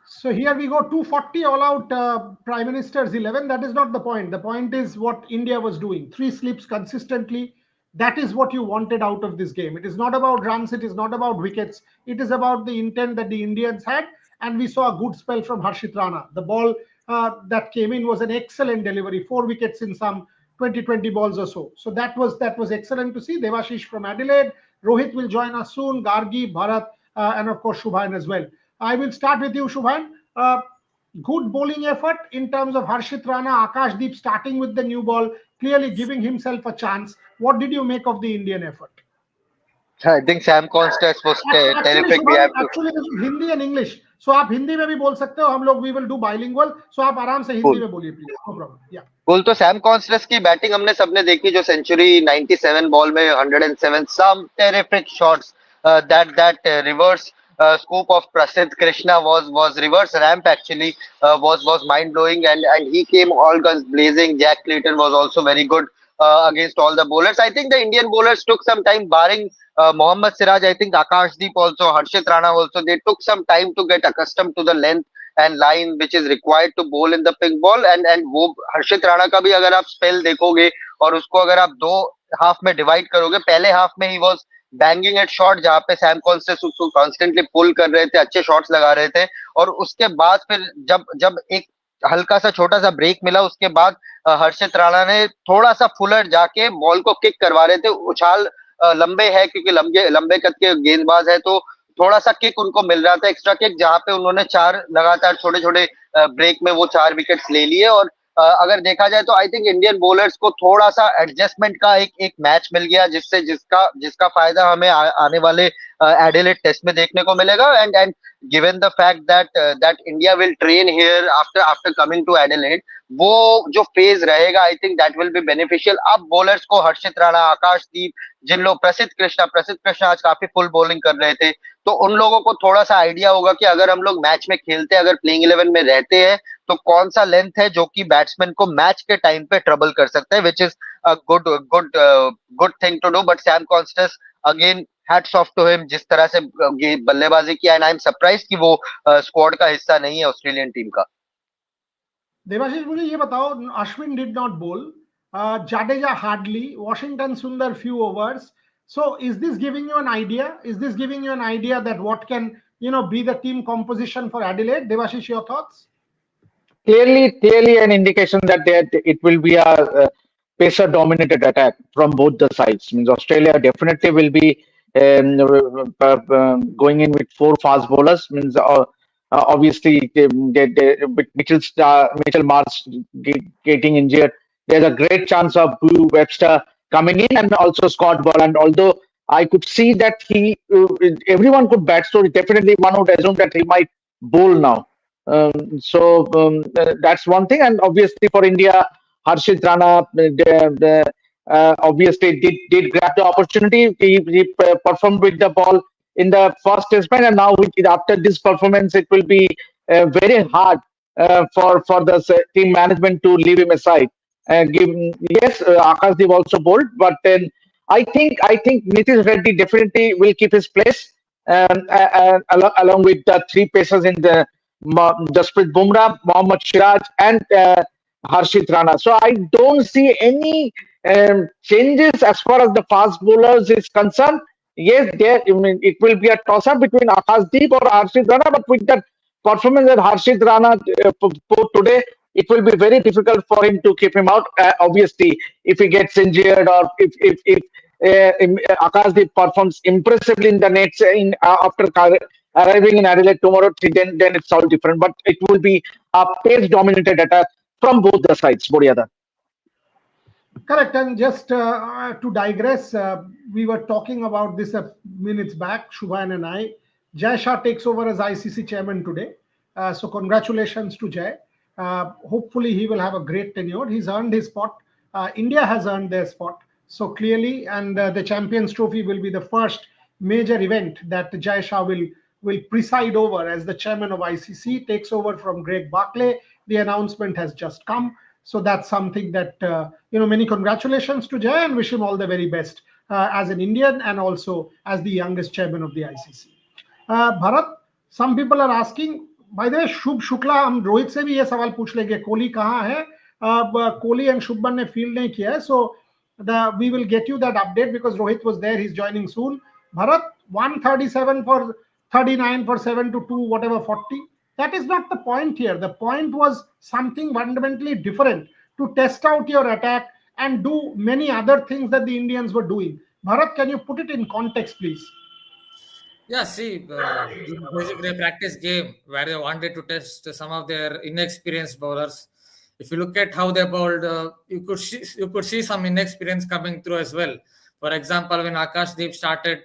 So here we go, 240 all out, Prime Minister's 11. That is not the point. The point is what India was doing. 3 slips consistently. That is what you wanted out of this game. It is not about runs. It is not about wickets. It is about the intent that the Indians had. And we saw a good spell from Harshit Rana. The ball that came in was an excellent delivery. 4 wickets in some 20 balls or so. So that was excellent to see. Devashish from Adelaide. Rohit will join us soon. Gargi, Bharat, and of course Shubhan as well. I will start with you, Shubhan. Good bowling effort in terms of Harshit Rana, Akashdeep starting with the new ball, clearly giving himself a chance. What did you make of the Indian effort? I think Sam Constance was Actually, terrific. We Shubhan, have to. actually this is Hindi and English. So आप हिंदी में भी बोल सकते हो. हम लोग we will do bilingual. So आप आराम से हिंदी Cool. में बोलिए please. No problem. Yeah. कुल तो सैम कॉन्स्टेंस की बैटिंग हमने सबने देखी, जो सेंचुरी 97 बॉल में 107, some terrific shots, that reverse scoop of Prasidh Krishna was reverse ramp actually, was mind blowing, and he came all guns blazing. Jack Clayton was also very good against all the bowlers. I think the Indian bowlers took some time, barring Mohammad Siraj. I think Akashdeep also, Harshit Rana also, they took some time to get accustomed to the length and line which is required to bowl in the pink ball. and वो हर्षित राणा का भी अगर आप spell देखोगे और उसको अगर आप दो हाफ में डिवाइड करोगे, पहले हाफ में ही वाज बैंगिंग एट शॉट जहां पे सैम कॉन्स्टेंस उसको कॉन्स्टेंटली पुल कर रहे थे, अच्छे शॉट्स लगा रहे थे, और उसके बाद फिर जब जब एक हल्का सा छोटा सा ब्रेक मिला, उसके बाद हर्षित राणा ने थोड़ा सा फुलर जाके बॉल को किक करवा रहे थे। उछाल लंबे है क्योंकि लंबे लंबे कद के गेंदबाज है, तो थोड़ा सा किक उनको मिल रहा था, एक्स्ट्रा किक, जहां पे उन्होंने 4 लगातार छोटे छोटे ब्रेक में वो 4 विकेट्स ले लिए। और अगर देखा जाए तो आई थिंक इंडियन बॉलर्स को थोड़ा सा एडजस्टमेंट का एक मैच मिल गया, जिससे जिसका जिसका फायदा हमें आने वाले एडिलेड टेस्ट में देखने को मिलेगा। And given the fact that India will train here after coming to Adelaide, वो जो फेज रहेगा I think that will be beneficial. अब बॉलर्स को हर्षित राणा, आकाशदीप, जिन लोग प्रसिद्ध कृष्णा आज काफी फुल बॉलिंग कर रहे थे, तो उन लोगों को थोड़ा सा आइडिया होगा कि अगर हम लोग मैच में खेलते हैं, अगर प्लेइंग 11 में रहते हैं, तो कौन सा लेंथ है जो कि बैट्समैन को मैच के टाइम पे ट्रबल कर सकता है, which is a good thing to do. But Sam Konstas again hats off to him, जिस तरह से बल्लेबाजी किया, एंड आई एम सरप्राइज कि वो स्क्वाड का हिस्सा नहीं है ऑस्ट्रेलियन टीम का। देवाशीष, मुझे ये बताओ, अश्विन डिड नॉट बोल, Jadeja hardly, Washington Sundar few overs. So is this giving you an idea? Is this giving you an idea that what can be the team composition for Adelaide? Devashish, your thoughts? Clearly an indication that it will be a pacer dominated attack from both the sides. Means Australia definitely will be going in with 4 fast bowlers. Means obviously with Mitchell Marsh getting injured, there's a great chance of Boo Webster coming in, and also Scott Boland. Although I could see that everyone could bat, so definitely one would assume that he might bowl now. That's one thing. And obviously for India, Harshit Rana obviously did grab the opportunity. He performed with the ball in the first test match, and now after this performance, it will be very hard for the team management to leave him aside. Yes, Akashdeep also bowled, but then I think Nitish Reddy definitely will keep his place, along with the 3 pacers in the Jasprit Bumrah, Mohammad Siraj, and Harshit Rana. So I don't see any changes as far as the fast bowlers is concerned. Yes, it will be a toss-up between Akashdeep or Harshit Rana, but with that performance that Harshit Rana put today, it will be very difficult for him to keep him out. Obviously, if he gets injured, or if Akashdeep performs impressively in the nets after arriving in Adelaide tomorrow, then it's all different. But it will be a pace-dominated attack from both the sides, Boryada. Correct. And just to digress, we were talking about this a minutes back, Shubhan and I. Jai Shah takes over as ICC chairman today. So congratulations to Jai. Hopefully he will have a great tenure. He's earned his spot. India has earned their spot. So clearly, and the Champions Trophy will be the first major event that Jai Shah will preside over as the chairman of ICC, takes over from Greg Barclay. The announcement has just come. So that's something that, many congratulations to Jai, and wish him all the very best as an Indian and also as the youngest chairman of the ICC. Bharat, some people are asking, by the way, शुभ शुक्ला, हम रोहित से भी ये सवाल पूछ लेंगे, कोहली कहाँ है? Kohli and Shubman ने फील्ड नहीं किया है, so we will get you that update because Rohit was there, he's joining soon. Bharat, 137 for 39 for 7 to 2, whatever, 40. That is not the point here. The point was something fundamentally different, to test out your attack and do many other things that the Indians were doing. Bharat, can you put it in context, please? Yeah, see, this is basically a practice game where they wanted to test some of their inexperienced bowlers. If you look at how they bowled, you could see some inexperience coming through as well. For example, when Akashdeep started,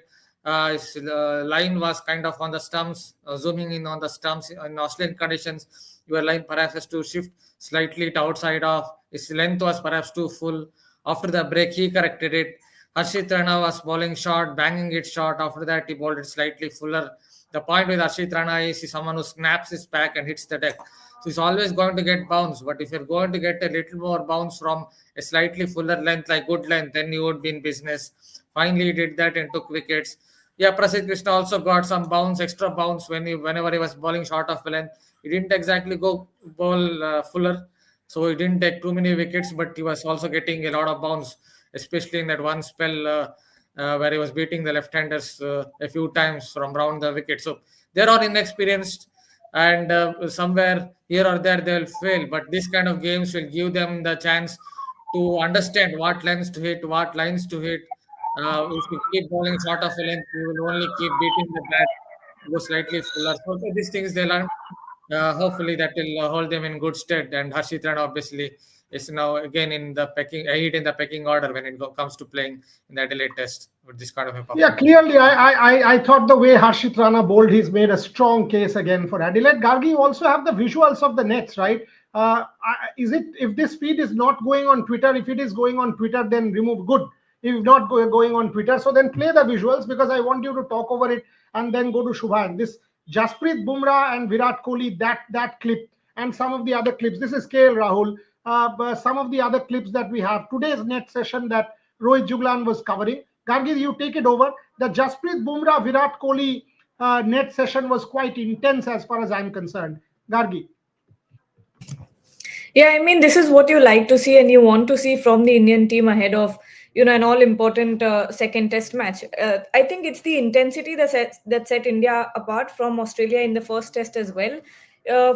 his line was kind of on the stumps, zooming in on the stumps in Australian conditions. Your line perhaps has to shift slightly to outside of. His length was perhaps too full. After the break, he corrected it. Harshit Rana was bowling short, banging it short. After that, he bowled it slightly fuller. The point with Harshit Rana is he's someone who snaps his back and hits the deck. So he's always going to get bounce. But if you're going to get a little more bounce from a slightly fuller length, like good length, then you would be in business. Finally, he did that and took wickets. Yeah, Prasidh Krishna also got some bounce, extra bounce whenever he was bowling short of length. He didn't exactly go bowl fuller, so he didn't take too many wickets, but he was also getting a lot of bounce, especially in that one spell where he was beating the left-handers a few times from round the wicket. So they're all inexperienced, and somewhere here or there they'll fail. But this kind of games will give them the chance to understand what lines to hit, what lines to hit. If you keep bowling short of a length, you will only keep beating the bat, go slightly fuller. So these things they learn. Hopefully that will hold them in good stead. And Harshit Rana obviously is now again in the pecking order when it comes to playing in the Adelaide Test with this kind of a performance. Yeah, clearly, I thought the way Harshit Rana bowled, he's made a strong case again for Adelaide. Gargi, you also have the visuals of the nets, right? Is it, if this feed is not going on Twitter, if it is going on Twitter, then remove. Good. If not going on Twitter, so then play the visuals, because I want you to talk over it and then go to Shubhan. This Jasprit Bumrah and Virat Kohli, that clip, and some of the other clips. This is KL Rahul. But some of the other clips that we have, today's net session that Rohit Juglan was covering. Gargi, you take it over. The Jasprit Bumrah Virat Kohli net session was quite intense as far as I'm concerned. Gargi. Yeah, I mean, this is what you like to see and you want to see from the Indian team ahead of, an all-important second test match. I think it's the intensity that set India apart from Australia in the first test as well.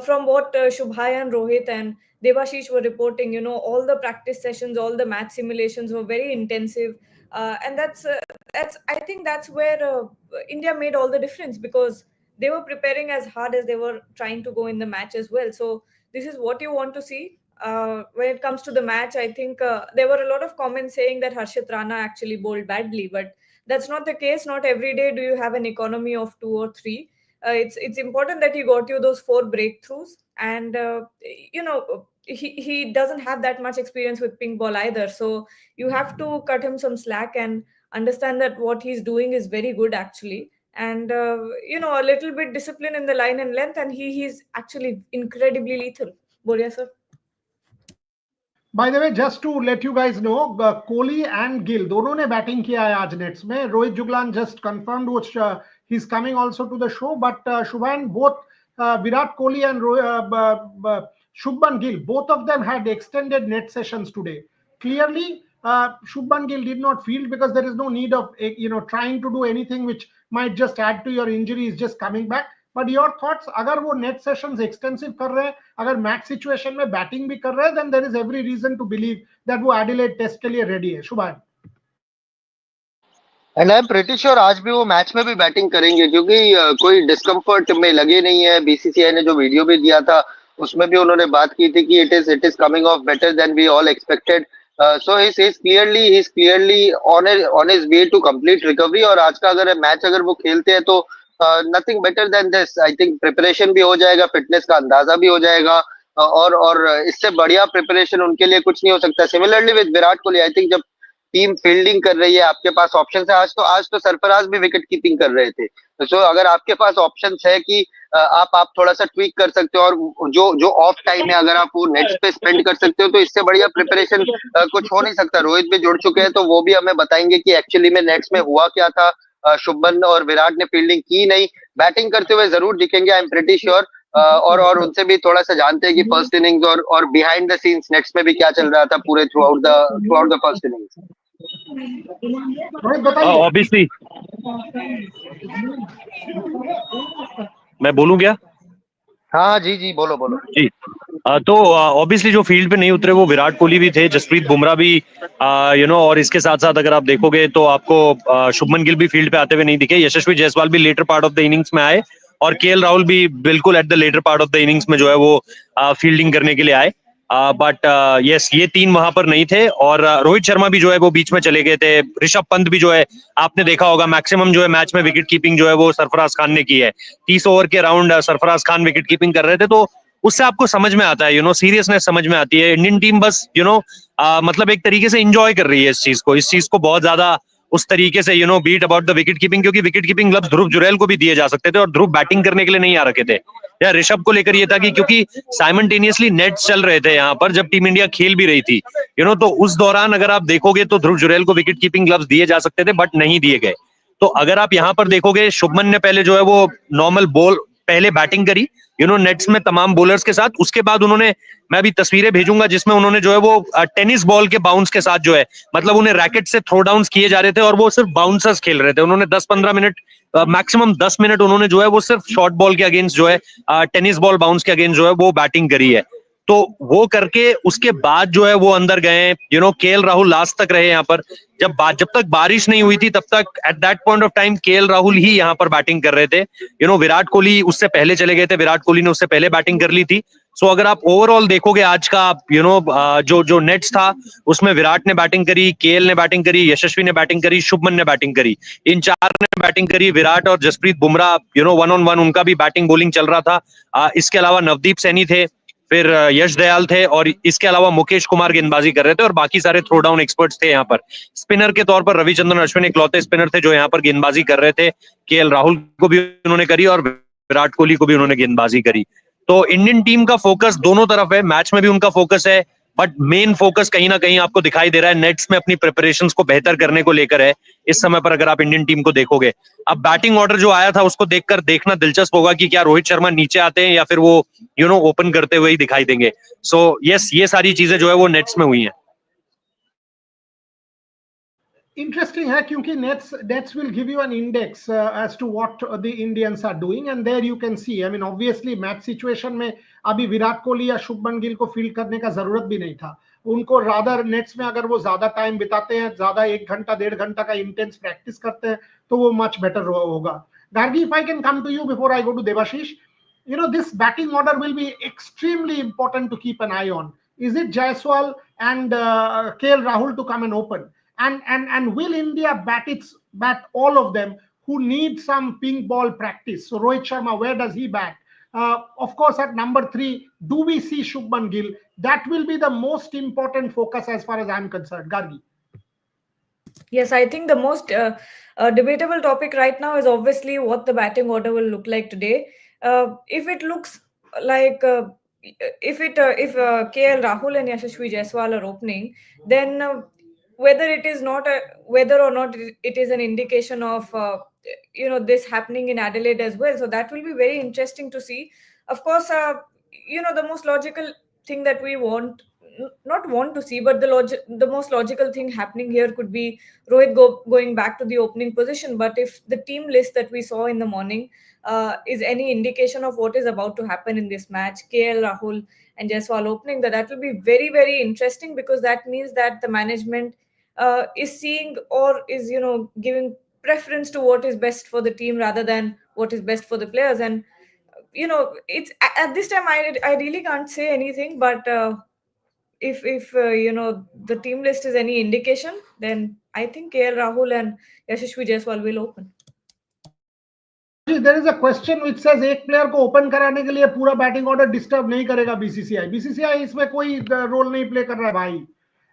From what Shubhai and Rohit and Devashish were reporting, all the practice sessions, all the match simulations were very intensive. And that's I think that's where India made all the difference, because they were preparing as hard as they were trying to go in the match as well. So this is what you want to see. When it comes to the match, I think there were a lot of comments saying that Harshit Rana actually bowled badly, but that's not the case. Not every day do you have an economy of 2 or 3. It's important that he got you those 4 breakthroughs, and he doesn't have that much experience with pink ball either. So you have to cut him some slack and understand that what he's doing is very good actually. And a little bit discipline in the line and length, and he's actually incredibly lethal. Boria sir. By the way, just to let you guys know, Kohli and Gill, दोनों ने batting किया है आज nets में. Rohit Juglan just confirmed which he's coming also to the show, but Shubhan, both Virat Kohli and Shubman Gill, both of them had extended net sessions today. Clearly, Shubman Gill did not field because there is no need of trying to do anything which might just add to your injuries just coming back. But your thoughts, अगर वो net sessions extensive कर रहे हैं, अगर match situation में batting भी कर रहे हैं, then there is every reason to believe that वो Adelaide Test के लिए ready है. शुभान. And I am pretty sure आज भी वो मैच में भी बैटिंग करेंगे, क्योंकि कोई डिस्कम्फर्ट में लगे नहीं है. बीसीसीआई ने जो वीडियो भी दिया था उसमें भी उन्होंने बात की थी कि it is coming off better than we all expected. So he is clearly on his way to complete recovery. और आज का अगर मैच अगर वो खेलते हैं तो nothing better than this. I think preparation भी हो जाएगा, फिटनेस का अंदाजा भी हो जाएगा, और इससे बढ़िया प्रिपरेशन उनके लिए कुछ नहीं हो सकता. Similarly with Virat Kohli, I think जब टीम फील्डिंग कर रही है, आपके पास ऑप्शन है. आज तो सरफराज भी विकेट कीपिंग कर रहे थे. सो अगर आपके पास ऑप्शन है कि आप थोड़ा सा ट्वीक कर सकते हो, और जो ऑफ टाइम है अगर आप वो नेट्स पे स्पेंड कर सकते हो, तो इससे बढ़िया प्रिपरेशन कुछ हो नहीं सकता. रोहित भी जुड़ चुके हैं तो वो भी हमें बताएंगे कि एक्चुअली में नेट्स में हुआ क्या था. शुभमन और विराट ने फील्डिंग की नहीं. बैटिंग करते हुए जरूर दिखेंगे, आई एम प्रिटी श्योर। और उनसे भी थोड़ा सा जानते हैं कि फर्स्ट इनिंग्स और बिहाइंड द सीन्स नेट्स में भी क्या चल रहा था पूरे through out the first innings. Rohit बताइए। ऑब्वियसली मैं बोलूं क्या? हाँ जी जी, बोलो बोलो जी। तो ऑब्वियसली जो फील्ड पे नहीं उतरे वो विराट कोहली भी थे, जसप्रीत बुमराह भी, और इसके साथ साथ अगर आप देखोगे तो आपको शुभमन गिल भी फील्ड पे आते हुए नहीं दिखे, यशस्वी जायसवाल भी later part of the innings में आए, और केएल राहुल भी बिल्कुल at the later part of the innings में जो है वो फील्डिंग करने के लिए आए। बट यस, ये तीन वहां पर नहीं थे, और रोहित शर्मा भी जो है वो बीच में चले गए थे। ऋषभ पंत भी जो है, आपने देखा होगा मैक्सिमम जो है मैच में विकेट कीपिंग जो है वो सरफराज खान ने की है। 30 ओवर के round Sarfaraz Khan wicket keeping कर रहे थे, तो उससे आपको समझ में आता है, सीरियसनेस समझ में आती है। इंडियन टीम बस मतलब एक तरीके से इंजॉय कर रही है इस चीज को बहुत ज्यादा उस तरीके से, bit about the wicket keeping, क्योंकि wicket keeping gloves Dhruv Jurel को भी दिए जा सकते थे, और ध्रुव बैटिंग करने के लिए नहीं आ रखे थे। या ऋषभ को लेकर ये था कि क्योंकि साइमल्टेनियसली नेट्स चल रहे थे यहाँ पर जब टीम इंडिया खेल भी रही थी, तो उस दौरान अगर आप देखोगे तो ध्रुव जुरैल को विकेट कीपिंग ग्लव्स दिए जा सकते थे, बट नहीं दिए गए। तो अगर आप यहाँ पर देखोगे, शुभमन ने पहले जो है वो नॉर्मल बॉल पहले बैटिंग करी, नेट्स में तमाम बॉलर्स के साथ। उसके बाद उन्होंने, मैं अभी तस्वीरें भेजूंगा जिसमें उन्होंने जो है वो टेनिस बॉल के बाउंस के साथ जो है, मतलब उन्हें रैकेट से थ्रो डाउन्स किए जा रहे थे और वो सिर्फ बाउंसर्स खेल रहे थे। उन्होंने 10-15 मिनट, मैक्सिमम 10 मिनट उन्होंने जो है वो सिर्फ शॉर्ट बॉल के अगेंस्ट जो है, टेनिस बॉल बाउंस के अगेंस्ट जो है वो बैटिंग करी है। तो वो करके उसके बाद जो है वो अंदर गए, केएल राहुल लास्ट तक रहे यहाँ पर। जब तक बारिश नहीं हुई थी तब तक at that point of time KL Rahul ही यहाँ पर बैटिंग कर रहे थे। विराट कोहली उससे पहले चले गए थे, विराट कोहली ने उससे पहले बैटिंग कर ली थी। सो अगर आप ओवरऑल देखोगे आज का, जो नेट्स था उसमें विराट ने बैटिंग करी, केएल ने बैटिंग करी, यशस्वी ने बैटिंग करी, शुभमन ने बैटिंग करी, इन चार ने बैटिंग करी। विराट और जसप्रीत बुमराह 1-on-1 उनका भी बैटिंग बॉलिंग चल रहा था। इसके अलावा नवदीप सैनी थे, फिर यश दयाल थे, और इसके अलावा मुकेश कुमार गेंदबाजी कर रहे थे, और बाकी सारे थ्रो डाउन एक्सपर्ट्स थे यहाँ पर। स्पिनर के तौर पर रविचंद्रन अश्विन इकलौते स्पिनर थे जो यहाँ पर गेंदबाजी कर रहे थे। केएल राहुल को भी उन्होंने करी और विराट कोहली को भी उन्होंने गेंदबाजी करी। तो इंडियन टीम का फोकस दोनों तरफ है, मैच में भी उनका फोकस है, बट मेन फोकस कहीं ना कहीं आपको दिखाई दे रहा है नेट्स में अपनी प्रिपरेशंस को बेहतर करने को लेकर है इस समय पर, अगर आप इंडियन टीम को देखोगे। अब बैटिंग ऑर्डर जो आया था उसको देखकर देखना दिलचस्प होगा कि क्या रोहित शर्मा नीचे आते हैं या फिर वो ओपन करते हुए ही दिखाई देंगे। सो यस, ये सारी चीजें जो है वो नेट्स में हुई हैं। Interesting है क्योंकि nets will give you an index as to what the Indians are doing, and there you can see, I mean obviously match situation में अभी विराट कोहली या शुभमन गिल को फील्ड करने का जरूरत भी नहीं था। उनको रादर नेट्स में अगर वो ज्यादा टाइम बिताते हैं, ज्यादा 1 घंटा 1.5 घंटा का इंटेंस प्रैक्टिस करते हैं, तो वो मच बेटर होगा। Gargi, if I can come to you before I go to Devashish, this batting order will be extremely important to keep an eye on. Is it Jaiswal and KL Rahul to come and open? And will India bat all of them who need some pink ball practice? So Rohit Sharma, where does he bat? Of course, at number 3, do we see Shubman Gill? That will be the most important focus as far as I'm concerned. Gargi. Yes, I think the most debatable topic right now is obviously what the batting order will look like today. If it looks like if KL Rahul and Yashasvi Jaiswal are opening, then whether or not it is an indication of this happening in Adelaide as well. So that will be very interesting to see. Of course, the most logical thing that we not want to see, but the most logical thing happening here could be Rohit going back to the opening position. But if the team list that we saw in the morning is any indication of what is about to happen in this match, KL Rahul and Jaiswal opening, that will be very, very interesting, because that means that the management is seeing or is giving preference to what is best for the team rather than what is best for the players. And it's at this time I really can't say anything, but if the team list is any indication, then I think KL Rahul and Yashasvi Jaiswal will open. There is a question which says एक player को open कराने के लिए पूरा batting order disturb नहीं करेगा BCCI इसमें कोई रोल नहीं प्ले कर रहा है भाई।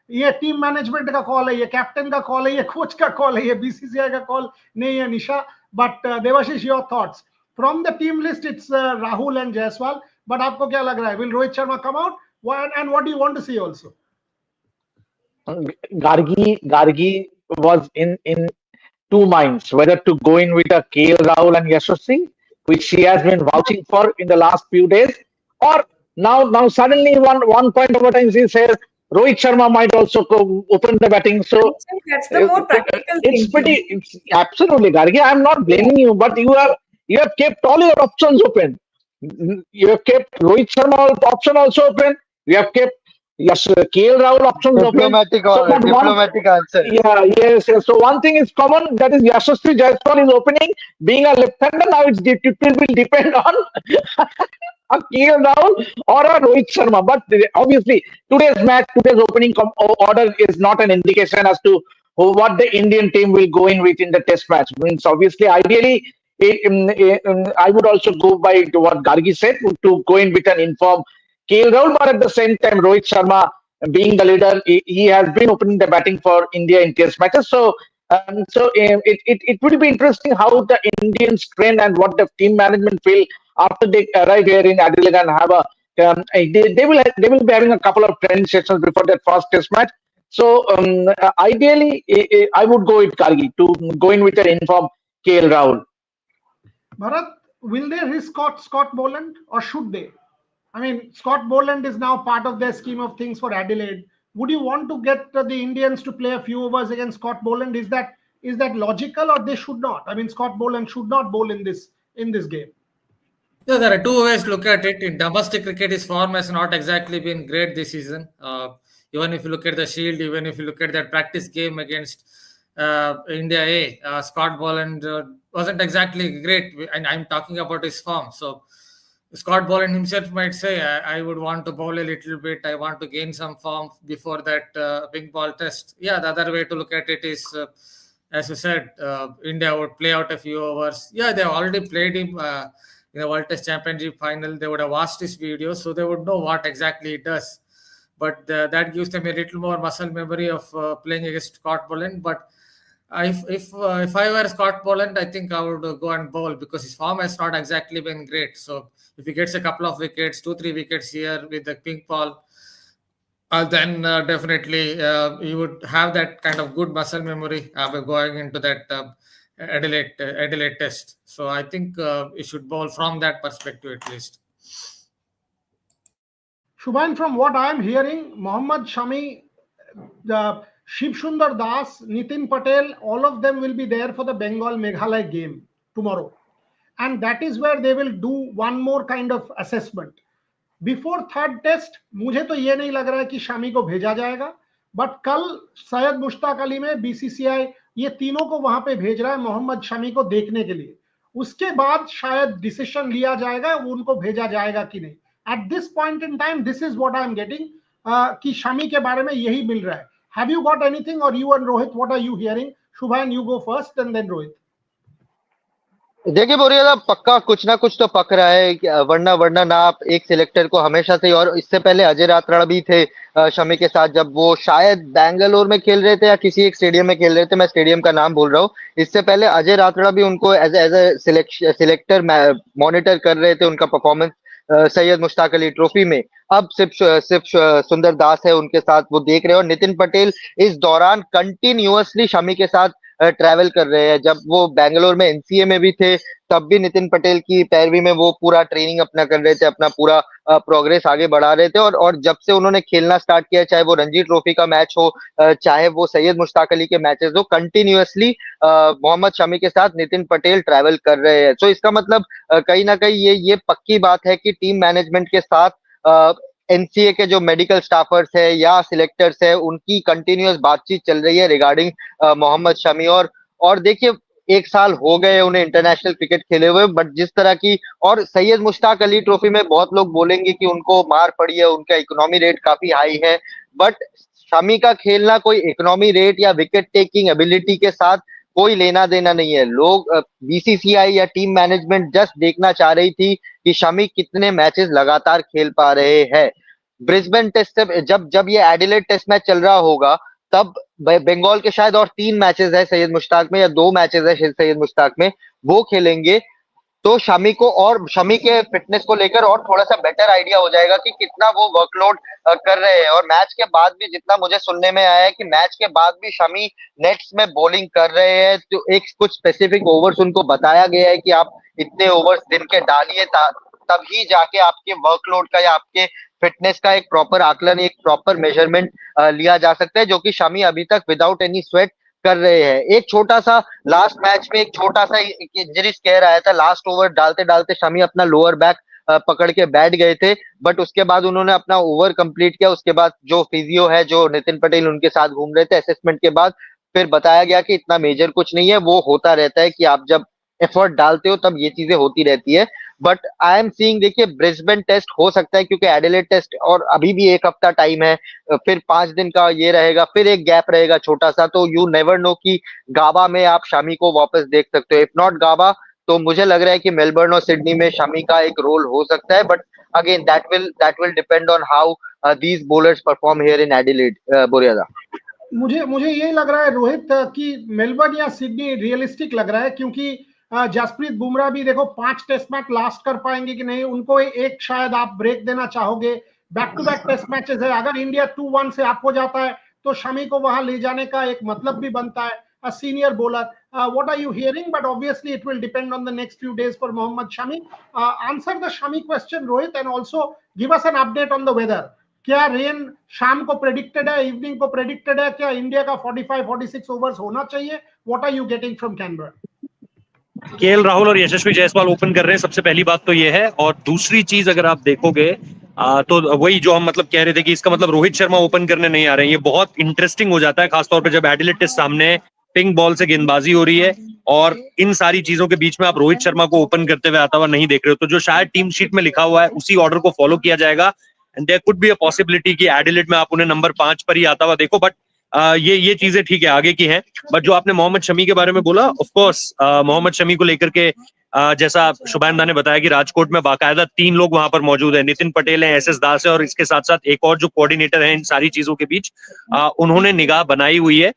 ये टीम मैनेजमेंट का कॉल है, ये कैप्टन का कॉल है, ये कोच का कॉल है, ये बीसीसीआई का कॉल नहीं है Nisha. But Debashish, your thoughts from the team list? It's Rahul and Jaiswal, but आपको क्या लग रहा है, will Rohit Sharma come out and what do you want to see also? Gargi was in two minds whether to go in with a KL Rahul and Yashasvi which she has been vouching for in the last few days, or now suddenly one point of time she says Rohit Sharma might also open the batting. So Actually, that's the more practical it's thing. it's absolutely, Gargi. I'm not blaming you, but you have kept all your options open. You have kept Rohit Sharma option also open. You have kept KL Rahul options open. Diplomatic So, or but one, diplomatic answer. yeah, yes. So one thing is common, that is Yashasvi Jaiswal is opening. Being a left-hander, now it will depend on a KL Rahul or a Rohit Sharma. But obviously, today's opening order is not an indication as to what the Indian team will go in with in the Test match. Means obviously, ideally, I would also go by what Gargi said, to go in with an informed KL Rahul, but at the same time, Rohit Sharma being the leader, he has been opening the batting for India in Test matches. So, it will be interesting how the Indians train and what the team management feel after they arrive here in Adelaide and have a. They will be having a couple of training sessions before that first Test match. So, ideally, I would go with Kargi to go in with an informed KL Rahul. Bharat, will they risk Scott Boland or should they? I mean, Scott Boland is now part of their scheme of things for Adelaide. Would you want to get the Indians to play a few overs against Scott Boland? Is that logical, or they should not? I mean, Scott Boland should not bowl in this game. Yeah, there are two ways to look at it. In domestic cricket, his form has not exactly been great this season. Even if you look at the Shield, even if you look at that practice game against India A, Scott Boland wasn't exactly great. And I'm talking about his form. So Scott Boland himself might say, I would want to bowl a little bit. I want to gain some form before that pink ball test. Yeah, the other way to look at it is, as you said, India would play out a few overs. Yeah, they already played him in the World Test Championship final. They would have watched his video, so they would know what exactly it does. But that gives them a little more muscle memory of playing against Scott Boland. But if I were Scott Boland, I think I would go and bowl, because his form has not exactly been great. So if he gets a couple of wickets, 2-3 wickets here with the pink ball, then definitely he would have that kind of good muscle memory going into that Adelaide Test. So I think he should bowl from that perspective at least. Shubhan, from what I am hearing, Mohammad Shami, Shiv Sundar Das, Nitin Patel, all of them will be there for the Bengal Meghalaya game tomorrow. And that is where they will do one more kind of assessment. Before third test मुझे तो ये नहीं लग रहा है कि शामी को भेजा जाएगा, बट कल सैयद मुश्ताक अली में बीसीसीआई ये तीनों को वहां पे भेज रहा है मोहम्मद शमी को देखने के लिए. उसके बाद शायद डिसीजन लिया जाएगा उनको भेजा जाएगा कि नहीं. At this point in time this is what I am getting कि शमी के बारे में यही मिल रहा है. हैव यू गॉट एनीथिंग, और you and Rohit what are you hearing? Shubhan, you go first and then Rohit. देखिए बोरिया, पक्का कुछ ना कुछ तो पक रहा है, वरना ना आप एक सिलेक्टर को हमेशा से, और इससे पहले अजय रातड़ा भी थे शमी के साथ, जब वो शायद बैंगलोर में खेल रहे थे या किसी एक स्टेडियम में खेल रहे थे, मैं स्टेडियम का नाम बोल रहा हूँ. इससे पहले अजय रातड़ा भी उनको एज ए सिलेक्टर मॉनिटर कर रहे थे, उनका परफॉर्मेंस सैयद मुश्ताक अली ट्रॉफी में. अब सिर्फ सुंदर दास है उनके साथ, वो देख रहे हैं. और नितिन पटेल इस दौरान कंटिन्यूअसली शमी के साथ ट्रैवल कर रहे हैं. जब वो बैंगलोर में एनसीए में भी थे, तब भी नितिन पटेल की पैरवी में वो पूरा ट्रेनिंग अपना कर रहे थे, अपना पूरा प्रोग्रेस आगे बढ़ा रहे थे. और जब से उन्होंने खेलना स्टार्ट किया, चाहे वो रणजी ट्रॉफी का मैच हो, चाहे वो सैयद मुश्ताक अली के मैचेस हो, कंटिन्यूअसली मोहम्मद शमी के साथ नितिन पटेल ट्रैवल कर रहे हैं. तो इसका मतलब कहीं ना कहीं ये पक्की बात है कि टीम मैनेजमेंट के साथ एनसीए के जो मेडिकल स्टाफर्स है या सिलेक्टर्स है, उनकी कंटिन्यूअस बातचीत चल रही है रिगार्डिंग मोहम्मद शमी. और देखिए, एक साल हो गए उन्हें इंटरनेशनल क्रिकेट खेले हुए, बट जिस तरह की, और सैयद मुश्ताक अली ट्रॉफी में बहुत लोग बोलेंगे कि उनको मार पड़ी है, उनका इकोनॉमी रेट काफी हाई है, बट शमी का खेलना कोई इकोनॉमी रेट या विकेट टेकिंग एबिलिटी के साथ कोई लेना देना नहीं है. लोग बीसीसीआई या टीम मैनेजमेंट जस्ट देखना चाह रही थी कि शमी कितने मैचेस लगातार खेल पा रहे हैं. ब्रिस्बेन टेस्ट से जब ये एडिलेड टेस्ट मैच चल रहा होगा, तब बंगाल के शायद और 3 मैचेस है सैयद मुश्ताक में, या 2 मैचेस है सैयद मुश्ताक में, वो खेलेंगे. तो शमी को और शमी के फिटनेस को लेकर और थोड़ा सा बेटर आइडिया हो जाएगा कि कितना वो वर्कलोड कर रहे हैं. और मैच के बाद भी जितना मुझे सुनने में आया है कि मैच के बाद भी शमी नेट्स में बॉलिंग कर रहे हैं, तो एक कुछ स्पेसिफिक ओवर्स उनको बताया गया है कि आप इतने ओवर्स दिन के डालिए, तभी जाके आपके वर्कलोड का या आपके फिटनेस का एक प्रॉपर आकलन, एक प्रॉपर मेजरमेंट लिया जा सकता है, जो कि शमी अभी तक विदाउट एनी स्वेट कर रहे हैं। एक छोटा सा लास्ट मैच में एक छोटा सा इंजरी कह रहा था, लास्ट ओवर डालते डालते शमी अपना लोअर बैक पकड़ के बैठ गए थे, बट उसके बाद उन्होंने अपना ओवर कंप्लीट किया। उसके बाद जो फिजियो है, जो नितिन पटेल उनके साथ घूम रहे थे, असेसमेंट के बाद फिर बताया गया कि इतना मेजर कुछ नहीं है, वो होता रहता है कि आप जब एफर्ट डालते हो तब ये चीजें होती रहती है। बट आई एम सीइंग, देखिए ब्रिस्बेन टेस्ट हो सकता है, क्योंकि एडिलेड टेस्ट और अभी भी एक हफ्ता टाइम है, फिर 5 दिन का ये रहेगा, फिर एक गैप रहेगा छोटा सा, तो यू नेवर नो कि गाबा में आप शमी को वापस देख सकते हो। इफ नॉट गाबा, तो मुझे लग रहा है कि मेलबर्न और सिडनी में शमी का एक रोल हो सकता है, but again that will depend on how these bowlers perform here in Adelaide. बोरियादा, मुझे मुझे यही लग रहा है रोहित कि मेलबर्न या सिडनी रियलिस्टिक लग रहा है, क्योंकि जसप्रीत बुमराह भी देखो 5 टेस्ट मैच लास्ट कर पाएंगे कि नहीं, उनको एक शायद आप ब्रेक देना चाहोगे। Back to back test matches है, अगर इंडिया 2-1 से आप हो जाता है तो शमी को वहां ले जाने का एक मतलब भी बनता है। A senior bowler. What are you hearing? But obviously, it will depend on the next few days for Mohammad Shami. Answer the Shami question, Rohit, and also give us an update on the weather. क्या rain शाम को predicted है, evening को predicted है? क्या India का 45-46 overs होना चाहिए? What are you getting from Canberra? KL Rahul और यशस्वी जायसवाल ओपन कर रहे हैं, सबसे पहली बात तो ये है। और दूसरी चीज अगर आप देखोगे तो वही जो हम मतलब कह रहे थे कि इसका मतलब रोहित शर्मा ओपन करने नहीं आ रहे हैं, ये बहुत इंटरेस्टिंग हो जाता है, खासतौर पर जब एडिलेड टेस्ट सामने पिंक बॉल से गेंदबाजी हो रही है और इन सारी चीजों के बीच में आप रोहित शर्मा को ओपन करते हुए आता हुआ नहीं देख रहे हो। तो जो शायद टीम शीट में लिखा हुआ है उसी ऑर्डर को फॉलो किया जाएगा, and there could be a possibility कि एडिलेड में आप उन्हें नंबर 5 पर ही आता हुआ देखो। बट ये चीजें ठीक है, आगे की हैं। बट जो आपने मोहम्मद शमी के बारे में बोला, ऑफ कोर्स मोहम्मद शमी को लेकर के जैसा शुभैंदा ने बताया कि राजकोट में बाकायदा 3 लोग वहां पर मौजूद हैं, नितिन पटेल है, एस दास है, और इसके साथ साथ एक और जो कोऑर्डिनेटर है इन सारी चीजों के बीच, उन्होंने निगाह बनाई हुई है।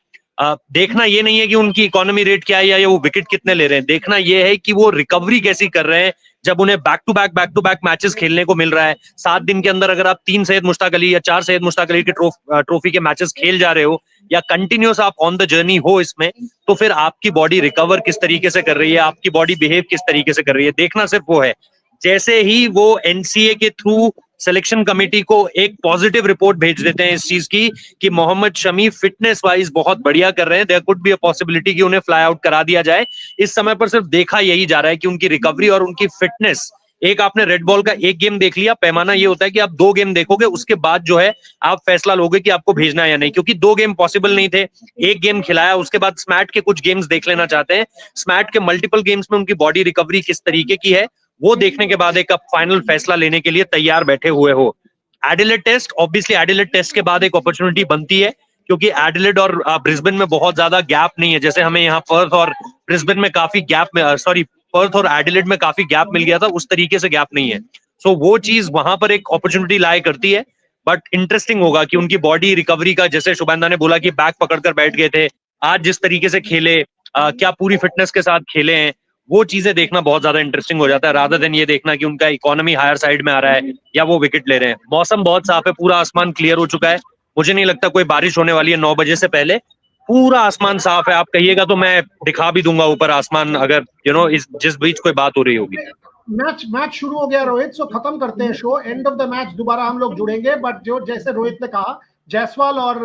देखना ये नहीं है कि उनकी इकोनॉमी रेट क्या है या वो विकेट कितने ले रहे हैं, देखना ये है कि वो रिकवरी कैसी कर रहे हैं जब उन्हें बैक टू बैक मैचेस खेलने को मिल रहा है। 7 दिन के अंदर अगर आप 3 सैयद मुश्ताक अली या 4 सैयद मुश्ताक अली की ट्रॉफी के मैचेस खेल जा रहे हो या कंटिन्यूस आप ऑन द जर्नी हो इसमें, तो फिर आपकी बॉडी रिकवर किस तरीके से कर रही है, आपकी बॉडी बिहेव किस तरीके से कर रही है, देखना सिर्फ वो है। जैसे ही वो एनसीए के थ्रू सिलेक्शन कमेटी को एक पॉजिटिव रिपोर्ट भेज देते हैं इस चीज की कि मोहम्मद शमी फिटनेस वाइज बहुत बढ़िया कर रहे हैं, there could be a possibility कि उन्हें फ्लाई आउट करा दिया जाए। इस समय पर सिर्फ देखा यही जा रहा है कि उनकी रिकवरी और उनकी फिटनेस। एक आपने रेड बॉल का एक गेम देख लिया, पैमाना ये होता है कि आप 2 गेम देखोगे, उसके बाद जो है आप फैसला लोगे कि आपको भेजना है या नहीं, क्योंकि 2 गेम पॉसिबल नहीं थे। एक गेम खिलाया, उसके बाद स्मैट के कुछ गेम्स देख लेना चाहते हैं, स्मैट के मल्टीपल गेम्स में उनकी बॉडी रिकवरी किस तरीके की है वो देखने के बाद एक फाइनल फैसला लेने के लिए तैयार बैठे हुए हो। Adelaide test, obviously Adelaide test के बाद एक अपॉर्चुनिटी बनती है, क्योंकि एडिलेड और ब्रिस्बेन में बहुत ज्यादा गैप नहीं है, जैसे हमें यहाँ पर्थ और ब्रिस्बेन में काफी गैप में, सॉरी पर्थ और एडिलेड में काफी गैप मिल गया था, उस तरीके से गैप नहीं है। सो वो चीज वहां पर एक अपॉर्चुनिटी लाया करती है। बट इंटरेस्टिंग होगा कि उनकी बॉडी रिकवरी का, जैसे शुभेंदा ने बोला कि बैक पकड़कर बैठ गए थे, आज जिस तरीके से खेले, क्या पूरी फिटनेस के साथ खेले हैं, वो चीजें देखना बहुत ज्यादा इंटरेस्टिंग हो जाता है, रादर देन ये देखना कि उनका इकोनॉमी हायर साइड में आ रहा है या वो विकेट ले रहे हैं। मौसम बहुत साफ है, पूरा आसमान क्लियर हो चुका है, मुझे नहीं लगता कोई बारिश होने वाली है 9 बजे से पहले। पूरा आसमान साफ है, आप कहिएगा तो मैं दिखा भी दूंगा ऊपर आसमान, अगर इस जिस बीच कोई बात हो रही होगी। मैच मैच शुरू हो गया रोहित, सो खत्म करते हैं show. End of the match दोबारा हम लोग जुड़ेंगे, बट जो जैसे रोहित ने कहा, जायसवाल और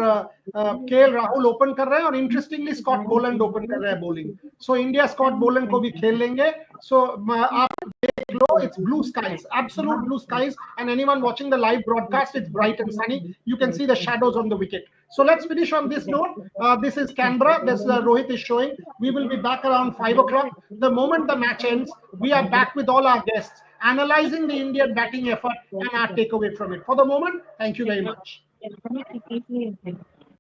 केएल राहुल ओपन कर रहे हैं, और इंटरेस्टिंगली स्कॉट बोलैंड ओपन कर रहे हैं bowling. So India Scott Boland को भी खेल लेंगे। सो आप देख लो, it's blue skies, absolute blue skies, and anyone watching the live broadcast, it's bright and sunny. You can see the shadows on the wicket. So let's finish on this note. This is Canberra. This Rohit is showing. We will be back around 5 o'clock. The moment the match ends, we are back with all our guests, analyzing the Indian batting effort and our takeaway from it. For the moment, thank you very much.